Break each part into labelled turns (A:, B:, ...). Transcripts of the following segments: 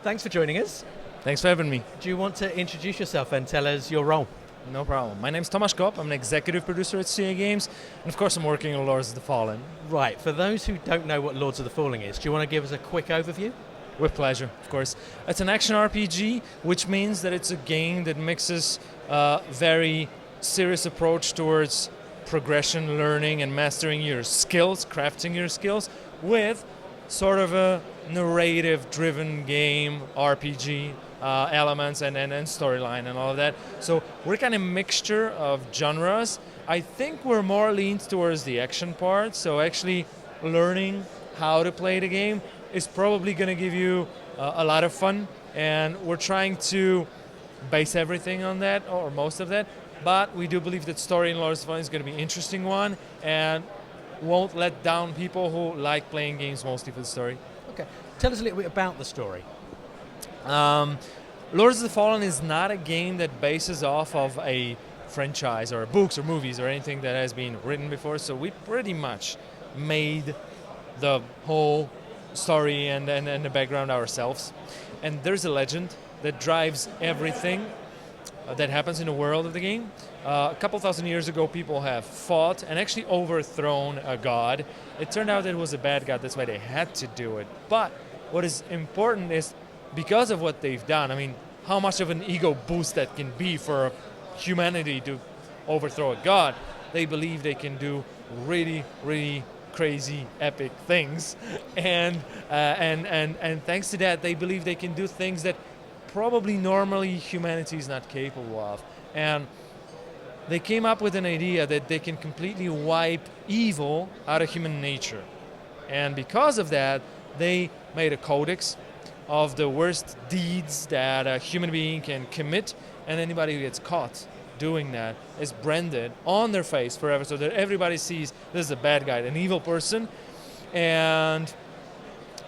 A: Thanks for joining us.
B: Thanks for having me.
A: Do you want to introduce yourself and tell us your role?
B: No problem. My name's Tomasz Gop. I'm an executive producer at CA Games, and of course I'm working on Lords of the Fallen.
A: Right, for those who don't know what Lords of the Fallen is, do you want to give us a quick overview?
B: With pleasure, of course. It's an action RPG, which means that it's a game that mixes a very serious approach towards progression, learning, and mastering your skills, crafting your skills, with sort of a narrative-driven game, RPG, elements and storyline and all of that. So we're kind of a mixture of genres. I think we're more leaned towards the action part, so actually learning how to play the game is probably going to give you a lot of fun, and we're trying to base everything on that, or most of that, but we do believe that story in Lords of the Fallen is going to be an interesting one, and won't let down people who like playing games mostly for the story.
A: Okay, tell us a little bit about the story.
B: Lords of the Fallen is not a game that bases off of a franchise or books or movies or anything that has been written before, so we pretty much made the whole story and the background ourselves. And there's a legend that drives everything that happens in the world of the game. A couple thousand years ago, people have fought and actually overthrown a god. It turned out that it was a bad god, that's why they had to do it. But what is important is, because of what they've done, I mean, how much of an ego boost that can be for humanity to overthrow a god, they believe they can do really, really crazy, epic things. And thanks to that, they believe they can do things that probably normally humanity is not capable of. And they came up with an idea that they can completely wipe evil out of human nature. And because of that, they made a codex of the worst deeds that a human being can commit, and anybody who gets caught doing that is branded on their face forever, so that everybody sees this is a bad guy, an evil person. And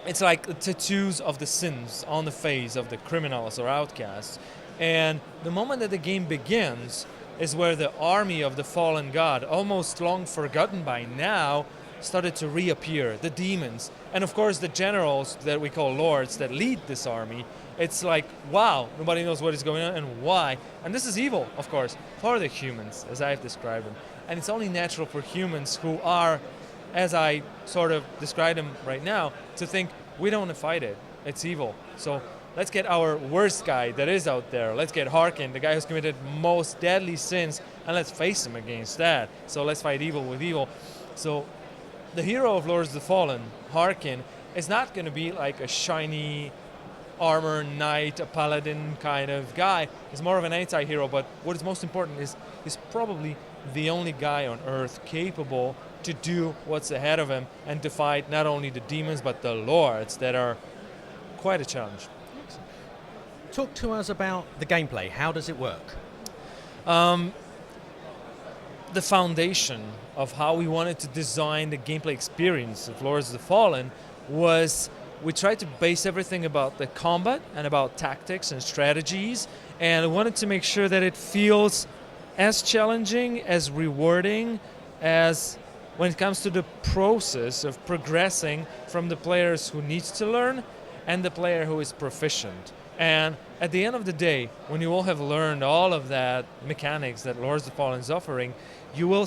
B: it's like tattoos of the sins on the face of the criminals or outcasts. And the moment that the game begins is where the army of the fallen god, almost long forgotten by now, started to reappear, the demons. And of course the generals that we call lords that lead this army. It's like, wow, nobody knows what is going on and why. And this is evil, of course, for the humans, as I've described them. And it's only natural for humans who are, as I sort of describe them right now, to think, we don't want to fight it, it's evil. So let's get our worst guy that is out there. Let's get Harkin, the guy who's committed most deadly sins, and let's face him against that. So let's fight evil with evil. So the hero of Lords of the Fallen, Harkin, is not going to be like a shiny armor knight, a paladin kind of guy. He's more of an anti-hero, but what is most important is he's probably the only guy on Earth capable to do what's ahead of him and to fight not only the demons but the lords that are quite a challenge.
A: Talk to us about the gameplay. How does it work?
B: The foundation of how we wanted to design the gameplay experience of Lords of the Fallen was we tried to base everything about the combat and about tactics and strategies, and I wanted to make sure that it feels as challenging, as rewarding, as when it comes to the process of progressing from the players who needs to learn and the player who is proficient. And at the end of the day, when you all have learned all of that mechanics that Lords of the Fallen is offering, you will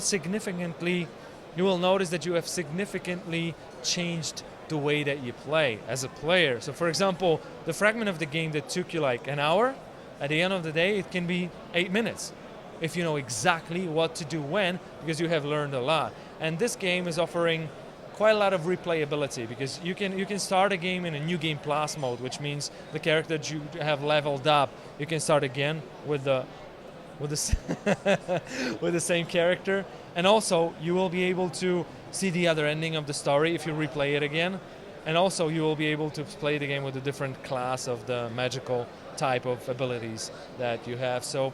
B: notice that you have significantly changed the way that you play as a player. So for example, the fragment of the game that took you like an hour, at the end of the day, it can be 8 minutes if you know exactly what to do when, because you have learned a lot. And this game is offering quite a lot of replayability, because you can start a game in a new game plus mode, which means the character that you have leveled up, you can start again with the with the same character, and also you will be able to see the other ending of the story if you replay it again, and also you will be able to play the game with a different class of the magical type of abilities that you have. So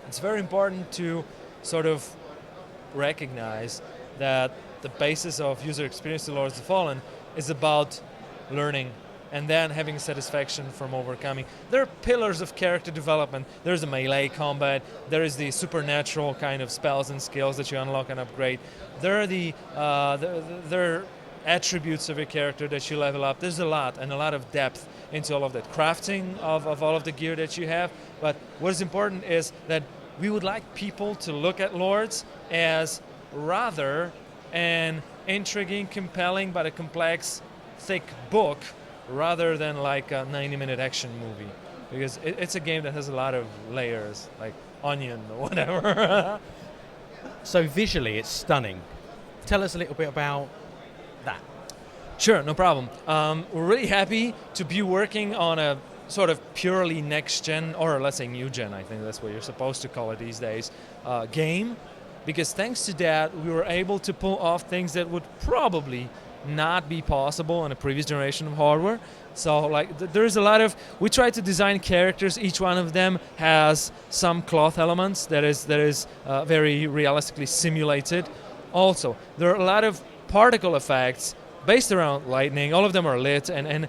B: it's very important to sort of recognize that the basis of user experience to Lords of the Fallen is about learning and then having satisfaction from overcoming. There are pillars of character development. There's the melee combat, there is the supernatural kind of spells and skills that you unlock and upgrade. There are attributes of your character that you level up. There's a lot and a lot of depth into all of that. Crafting of all of the gear that you have. But what is important is that we would like people to look at Lords as rather an intriguing, compelling, but a complex, thick book rather than like a 90-minute action movie. Because it's a game that has a lot of layers, like onion or whatever.
A: So visually, it's stunning. Tell us a little bit about that.
B: Sure, no problem. We're really happy to be working on a sort of purely next-gen, or let's say new-gen, I think that's what you're supposed to call it these days, game. Because thanks to that, we were able to pull off things that would probably not be possible on a previous generation of hardware. So like there's a lot of, we try to design characters, each one of them has some cloth elements that is very realistically simulated. Also, there are a lot of particle effects based around lightning. All of them are lit, and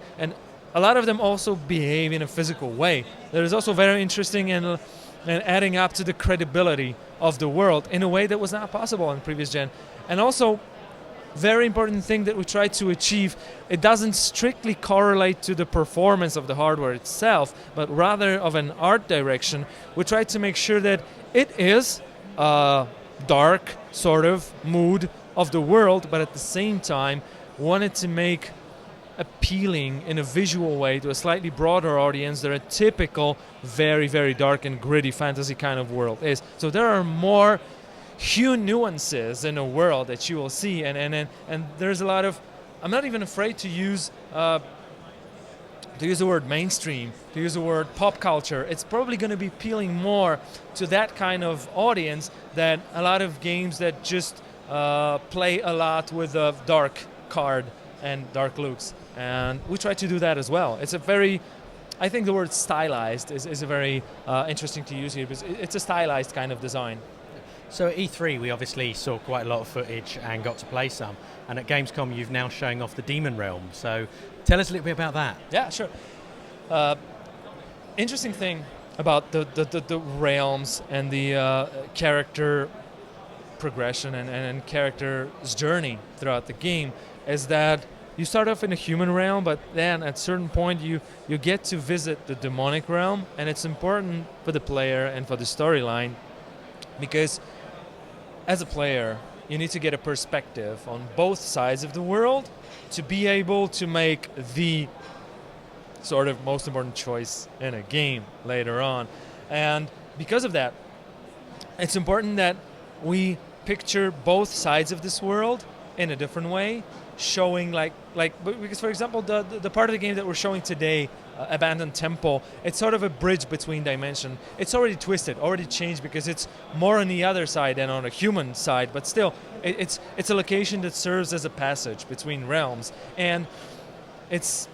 B: a lot of them also behave in a physical way. That is also very interesting and adding up to the credibility of the world in a way that was not possible in previous gen. And also, very important thing that we try to achieve, it doesn't strictly correlate to the performance of the hardware itself, but rather of an art direction. We try to make sure that it is a dark sort of mood of the world, but at the same time wanted to make appealing in a visual way to a slightly broader audience than a typical very, very dark and gritty fantasy kind of world is. So there are more hue nuances in a world that you will see, and there's a lot of, I'm not even afraid to use the word mainstream, to use the word pop culture. It's probably going to be appealing more to that kind of audience than a lot of games that just play a lot with a dark card and dark looks. And we try to do that as well. It's a very, I think the word stylized is a very interesting to use here, because it's a stylized kind of design.
A: So at E3 we obviously saw quite a lot of footage and got to play some, and at Gamescom you've now showing off the Demon Realm, so tell us a little bit about that.
B: Yeah, sure. Interesting thing about the realms and the character progression and character's journey throughout the game is that you start off in a human realm, but then at a certain point you get to visit the demonic realm, and it's important for the player and for the storyline because as a player you need to get a perspective on both sides of the world to be able to make the sort of most important choice in a game later on. And because of that, it's important that we picture both sides of this world in a different way, showing because for example the part of the game that we're showing today, Abandoned Temple, it's sort of a bridge between dimension. It's already twisted, already changed, because it's more on the other side than on a human side, but still it's a location that serves as a passage between realms, and it's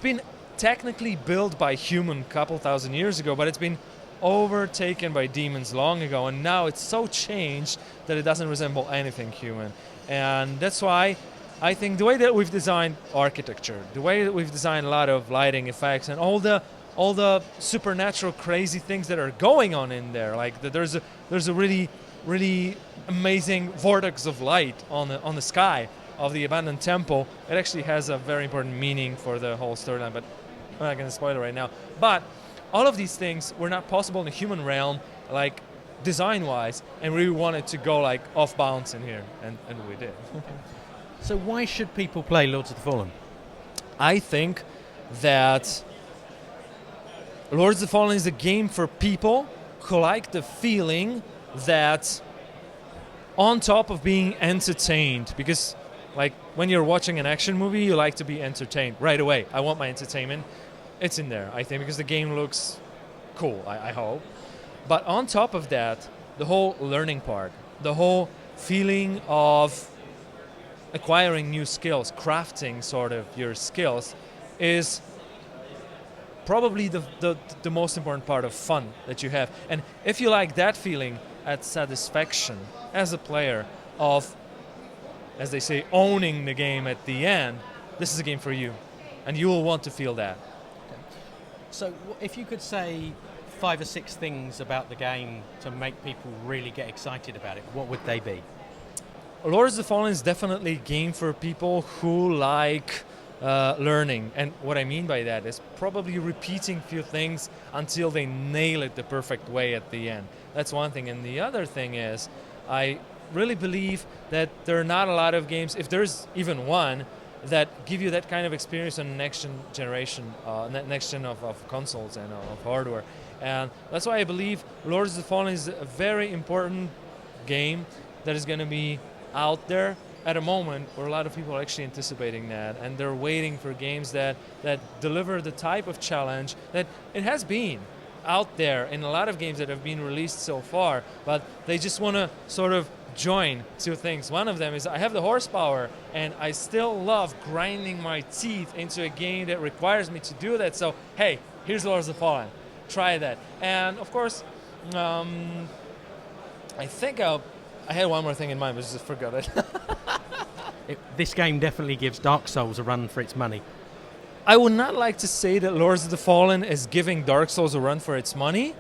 B: been technically built by human a couple thousand years ago, but it's been overtaken by demons long ago, and now it's so changed that it doesn't resemble anything human. And that's why I think the way that we've designed architecture, the way that we've designed a lot of lighting effects and all the supernatural crazy things that are going on in there, like there's a really, really amazing vortex of light on the sky of the Abandoned Temple. It actually has a very important meaning for the whole storyline, but I'm not going to spoil it right now. But all of these things were not possible in the human realm, like design-wise, and we wanted to go like off bounds in here, and we did.
A: So why should people play Lords of the Fallen?
B: I think that Lords of the Fallen is a game for people who like the feeling that on top of being entertained, because like when you're watching an action movie, you like to be entertained right away. I want my entertainment. It's in there, I think, because the game looks cool, I hope. But on top of that, the whole learning part, the whole feeling of acquiring new skills, crafting sort of your skills, is probably the most important part of fun that you have. And if you like that feeling at satisfaction as a player of, as they say, owning the game at the end, this is a game for you. And you will want to feel that.
A: Okay. So if you could say 5 or 6 things about the game to make people really get excited about it, what would they be?
B: Lords of the Fallen is definitely a game for people who like learning. And what I mean by that is probably repeating few things until they nail it the perfect way at the end. That's one thing. And the other thing is, I really believe that there are not a lot of games, if there's even one, that give you that kind of experience on next generation, next gen of consoles and of hardware. And that's why I believe Lords of the Fallen is a very important game that is going to be out there at a moment where a lot of people are actually anticipating that, and they're waiting for games that deliver the type of challenge that it has been out there in a lot of games that have been released so far, but they just want to sort of join two things. One of them is I have the horsepower and I still love grinding my teeth into a game that requires me to do that, so hey, here's Lords of the Fallen. Try that. And of course, I think I had one more thing in mind, but just forgot it.
A: This game definitely gives Dark Souls a run for its money.
B: I would not like to say that Lords of the Fallen is giving Dark Souls a run for its money,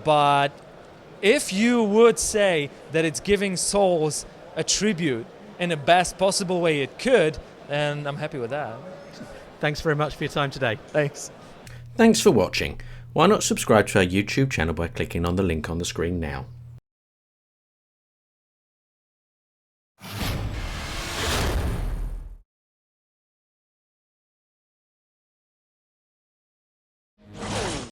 B: but if you would say that it's giving Souls a tribute in the best possible way it could, then I'm happy with that.
A: Thanks very much for your time today.
B: Thanks.
A: Thanks for watching. Why not subscribe to our YouTube channel by clicking on the link on the screen now?